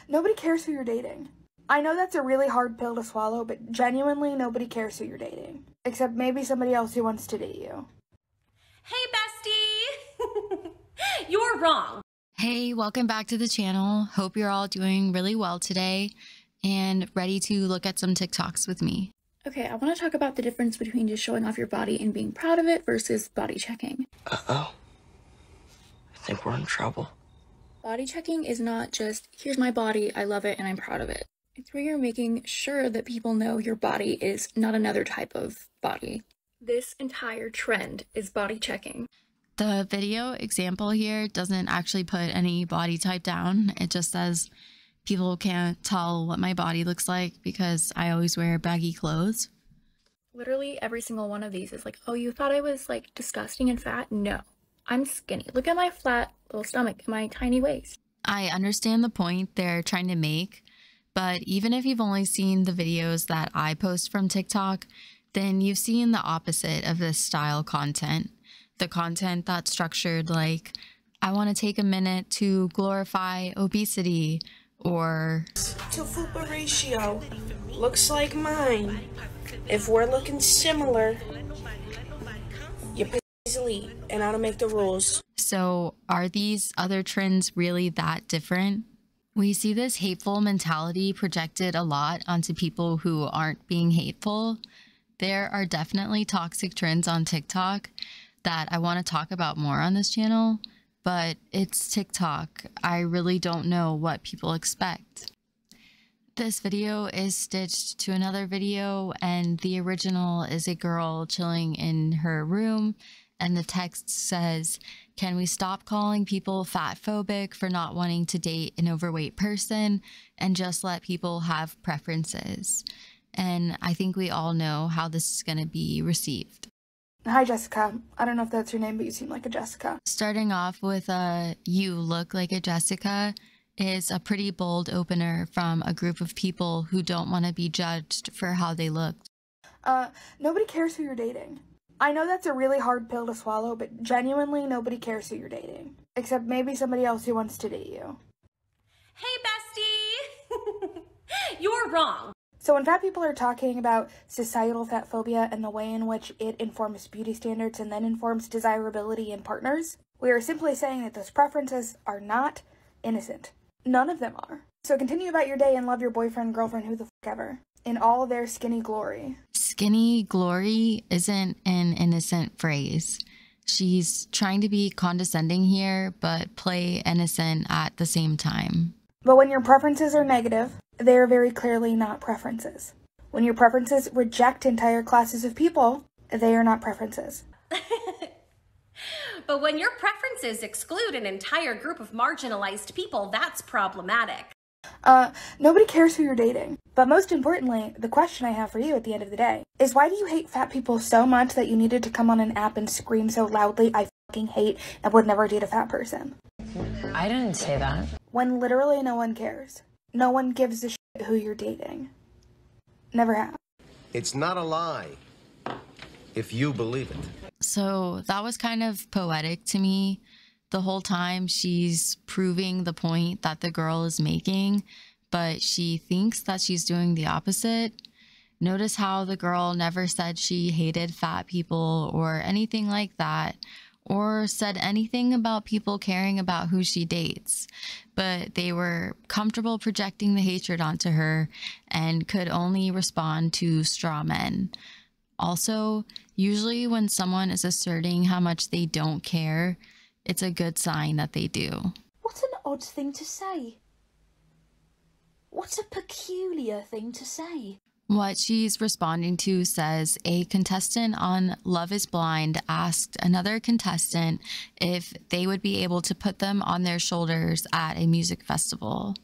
Nobody cares who you're dating. I know that's a really hard pill to swallow, but genuinely nobody cares who you're dating. Except maybe somebody else who wants to date you. Hey, bestie! You're wrong. Hey, welcome back to the channel. Hope you're all doing really well today and ready to look at some TikToks with me. Okay, I want to talk about the difference between just showing off your body and being proud of it versus body checking. Uh-oh. I think we're in trouble. Body checking is not just, here's my body, I love it, and I'm proud of it. It's where you're making sure that people know your body is not another type of body. This entire trend is body checking. The video example here doesn't actually put any body type down. It just says people can't tell what my body looks like because I always wear baggy clothes. Literally every single one of these is like, oh, you thought I was like disgusting and fat? No, I'm skinny. Look at my flat little stomach and my tiny waist. I understand the point they're trying to make, but even if you've only seen the videos that I post from TikTok, then you've seen the opposite of this style content. The content that's structured like, I want to take a minute to glorify obesity, or to fupa ratio looks like mine. If we're looking similar, you're easily and how to make the rules. So are these other trends really that different? We see this hateful mentality projected a lot onto people who aren't being hateful. There are definitely toxic trends on TikTok that I want to talk about more on this channel, but it's TikTok. I really don't know what people expect. This video is stitched to another video, and the original is a girl chilling in her room, and the text says, "Can we stop calling people fat phobic for not wanting to date an overweight person and just let people have preferences?" And I think we all know how this is going to be received. Hi, Jessica. I don't know if that's your name, but you seem like a Jessica. Starting off with a "you look like a Jessica" is a pretty bold opener from a group of people who don't want to be judged for how they looked. Nobody cares who you're dating. I know that's a really hard pill to swallow, but genuinely nobody cares who you're dating. Except maybe somebody else who wants to date you. Hey, bestie! You're wrong. So when fat people are talking about societal fat phobia and the way in which it informs beauty standards and then informs desirability in partners, we are simply saying that those preferences are not innocent. None of them are. So continue about your day and love your boyfriend, girlfriend, who the fuck ever, in all their skinny glory. Skinny glory isn't an innocent phrase. She's trying to be condescending here, but play innocent at the same time. But when your preferences are negative, they are very clearly not preferences. When your preferences reject entire classes of people, they are not preferences. But when your preferences exclude an entire group of marginalized people, that's problematic. Nobody cares who you're dating. But most importantly, the question I have for you at the end of the day is, why do you hate fat people so much that you needed to come on an app and scream so loudly, "I fucking hate and would never date a fat person"? I didn't say that. When literally no one cares. No one gives a shit who you're dating. Never have. It's not a lie, if you believe it. So that was kind of poetic to me. The whole time she's proving the point that the girl is making, but she thinks that she's doing the opposite. Notice how the girl never said she hated fat people or anything like that, or said anything about people caring about who she dates, but they were comfortable projecting the hatred onto her and could only respond to straw men. Also, usually when someone is asserting how much they don't care, it's a good sign that they do. What an odd thing to say. What a peculiar thing to say. What she's responding to says a contestant on Love is Blind asked another contestant if they would be able to put them on their shoulders at a music festival.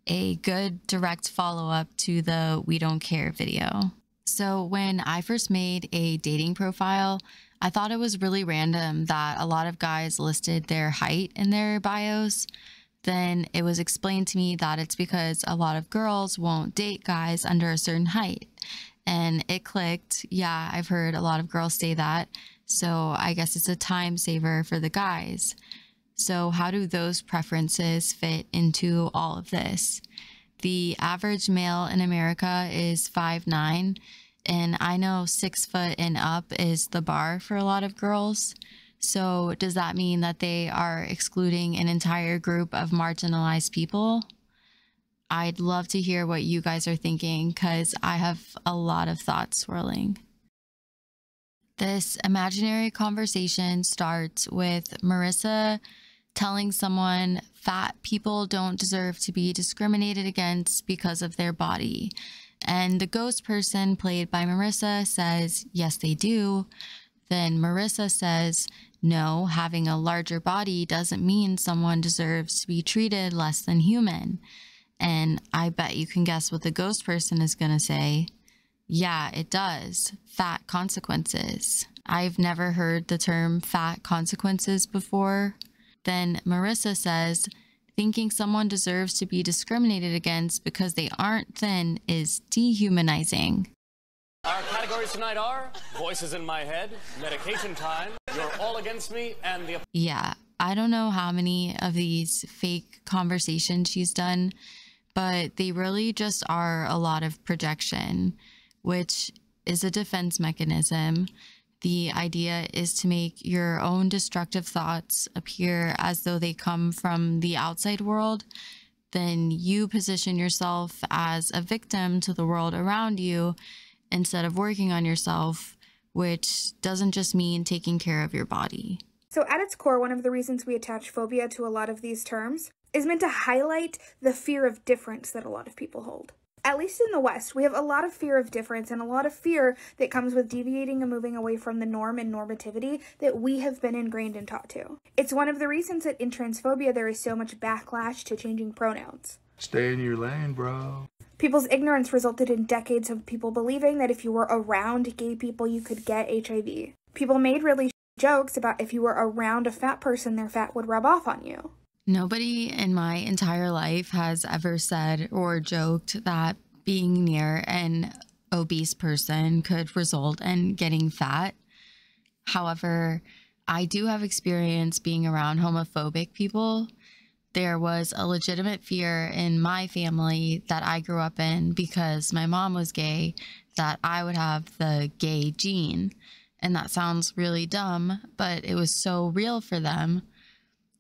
A good direct follow-up to the "We Don't Care" video. So when I first made a dating profile, I thought it was really random that a lot of guys listed their height in their bios. Then it was explained to me that it's because a lot of girls won't date guys under a certain height. And it clicked. Yeah, I've heard a lot of girls say that. So I guess it's a time saver for the guys. So how do those preferences fit into all of this? The average male in America is 5'9", and I know 6 foot and up is the bar for a lot of girls. So does that mean that they are excluding an entire group of marginalized people? I'd love to hear what you guys are thinking, because I have a lot of thoughts swirling. This imaginary conversation starts with Marissa telling someone fat people don't deserve to be discriminated against because of their body. And the ghost person, played by Marissa, says, yes, they do. Then Marissa says, no, having a larger body doesn't mean someone deserves to be treated less than human. And I bet you can guess what the ghost person is going to say. Yeah, it does. Fat consequences. I've never heard the term fat consequences before. Then Marissa says, thinking someone deserves to be discriminated against because they aren't thin is dehumanizing. Our categories tonight are voices in my head, medication time, you're all against me, and the... Yeah, I don't know how many of these fake conversations she's done, but they really just are a lot of projection, which is a defense mechanism. The idea is to make your own destructive thoughts appear as though they come from the outside world. Then you position yourself as a victim to the world around you instead of working on yourself, which doesn't just mean taking care of your body. So at its core, one of the reasons we attach phobia to a lot of these terms is meant to highlight the fear of difference that a lot of people hold. At least in the West, we have a lot of fear of difference and a lot of fear that comes with deviating and moving away from the norm and normativity that we have been ingrained and taught to. It's one of the reasons that in transphobia there is so much backlash to changing pronouns. Stay in your lane, bro. People's ignorance resulted in decades of people believing that if you were around gay people, you could get HIV. People made really jokes about if you were around a fat person, their fat would rub off on you. Nobody in my entire life has ever said or joked that being near an obese person could result in getting fat. However, I do have experience being around homophobic people. There was a legitimate fear in my family that I grew up in because my mom was gay, that I would have the gay gene. And that sounds really dumb, but it was so real for them.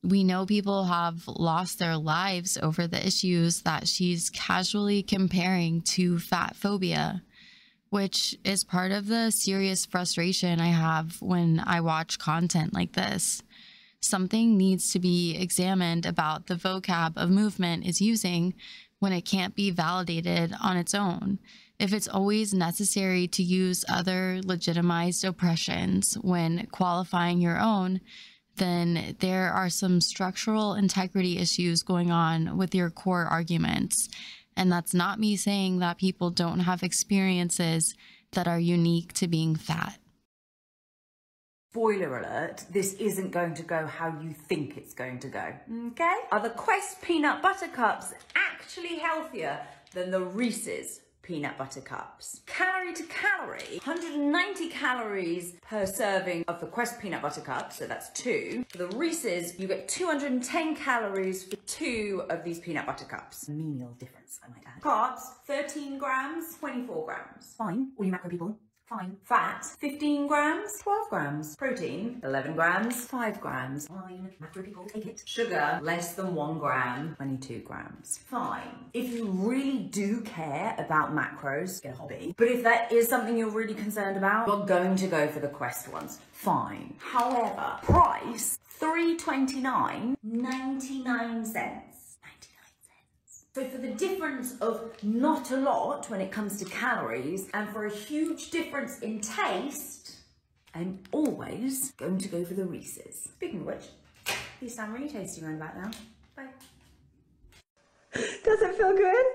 We know people have lost their lives over the issues that she's casually comparing to fat phobia, which is part of the serious frustration I have when I watch content like this. Something needs to be examined about the vocab a movement is using when it can't be validated on its own. If it's always necessary to use other legitimized oppressions when qualifying your own, then there are some structural integrity issues going on with your core arguments. And that's not me saying that people don't have experiences that are unique to being fat. Spoiler alert, this isn't going to go how you think it's going to go, okay? Are the Quest peanut butter cups actually healthier than the Reese's peanut butter cups? Calorie to calorie, 190 calories per serving of the Quest peanut butter cups, so that's 2. For the Reese's, you get 210 calories for 2 of these peanut butter cups. Menial difference, I might add. Carbs, 13 grams, 24 grams. Fine, all you macro people. Fine. Fat, 15 grams, 12 grams. Protein, 11 grams, 5 grams. Fine. Macro people, take it. Sugar, less than 1 gram, 22 grams. Fine. If you really do care about macros, get a hobby. But if that is something you're really concerned about, you're going to go for the Quest ones. Fine. However, price, $3.29, 99 cents. So for the difference of not a lot when it comes to calories, and for a huge difference in taste, I'm always going to go for the Reese's. Speaking of which, these sound really tasty right about now. Bye. Does it feel good?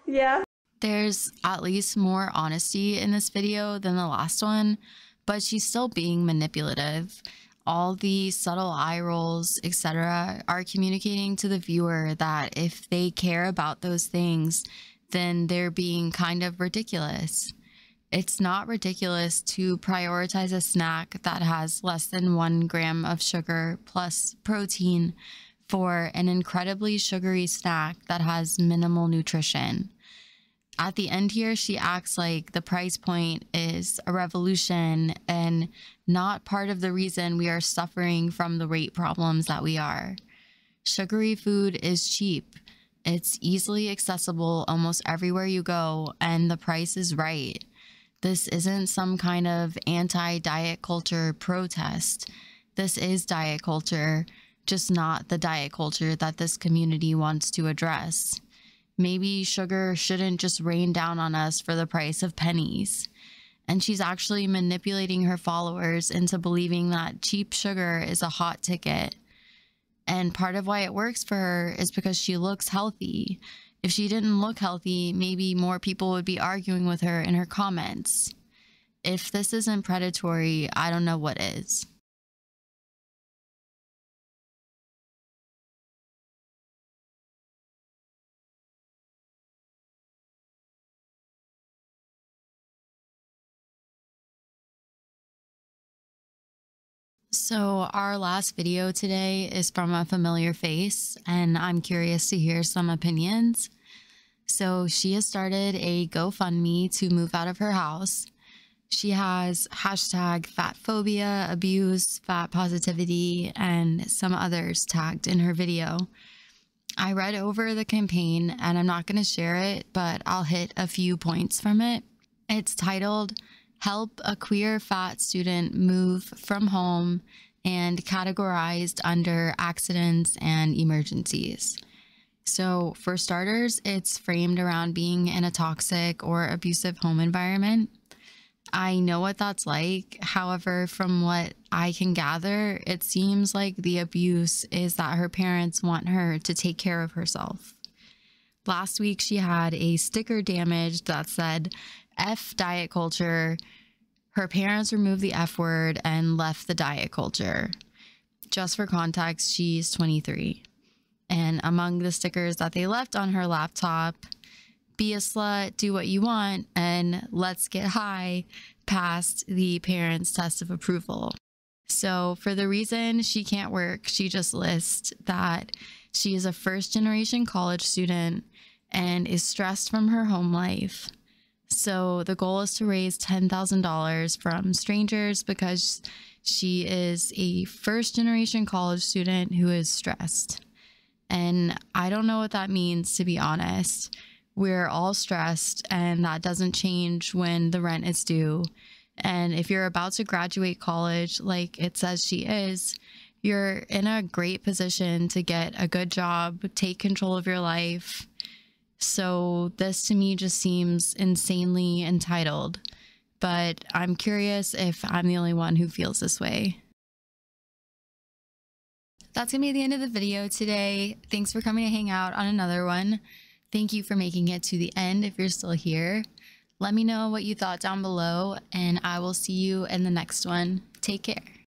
Yeah. There's at least more honesty in this video than the last one, but she's still being manipulative. All the subtle eye rolls, etc., are communicating to the viewer that if they care about those things, then they're being kind of ridiculous. It's not ridiculous to prioritize a snack that has less than 1 gram of sugar plus protein for an incredibly sugary snack that has minimal nutrition. At the end here, she acts like the price point is a revolution and not part of the reason we are suffering from the weight problems that we are. Sugary food is cheap. It's easily accessible almost everywhere you go, and the price is right. This isn't some kind of anti-diet culture protest. This is diet culture, just not the diet culture that this community wants to address. Maybe sugar shouldn't just rain down on us for the price of pennies. And she's actually manipulating her followers into believing that cheap sugar is a hot ticket. And part of why it works for her is because she looks healthy. If she didn't look healthy, maybe more people would be arguing with her in her comments. If this isn't predatory, I don't know what is. So our last video today is from a familiar face, and I'm curious to hear some opinions. So she has started a GoFundMe to move out of her house. She has hashtag fat phobia, abuse, fat positivity, and some others tagged in her video. I read over the campaign and I'm not going to share it, but I'll hit a few points from it. It's titled, "Help a Queer Fat Student Move from Home," and categorized under accidents and emergencies. So for starters, it's framed around being in a toxic or abusive home environment. I know what that's like. However, from what I can gather, it seems like the abuse is that her parents want her to take care of herself. Last week, she had a sticker damaged that said, "F diet culture." Her parents removed the F word and left the diet culture. Just for context, she's 23. And among the stickers that they left on her laptop, "Be a slut, do what you want, and let's get high," passed the parents' test of approval. So for the reason she can't work, she just lists that she is a first-generation college student and is stressed from her home life. So the goal is to raise $10,000 from strangers because she is a first-generation college student who is stressed. And I don't know what that means, to be honest. We're all stressed, and that doesn't change when the rent is due. And if you're about to graduate college, like it says she is, you're in a great position to get a good job, take control of your life. So this to me just seems insanely entitled. But I'm curious if I'm the only one who feels this way. That's going to be the end of the video today. Thanks for coming to hang out on another one. Thank you for making it to the end if you're still here. Let me know what you thought down below, and I will see you in the next one. Take care.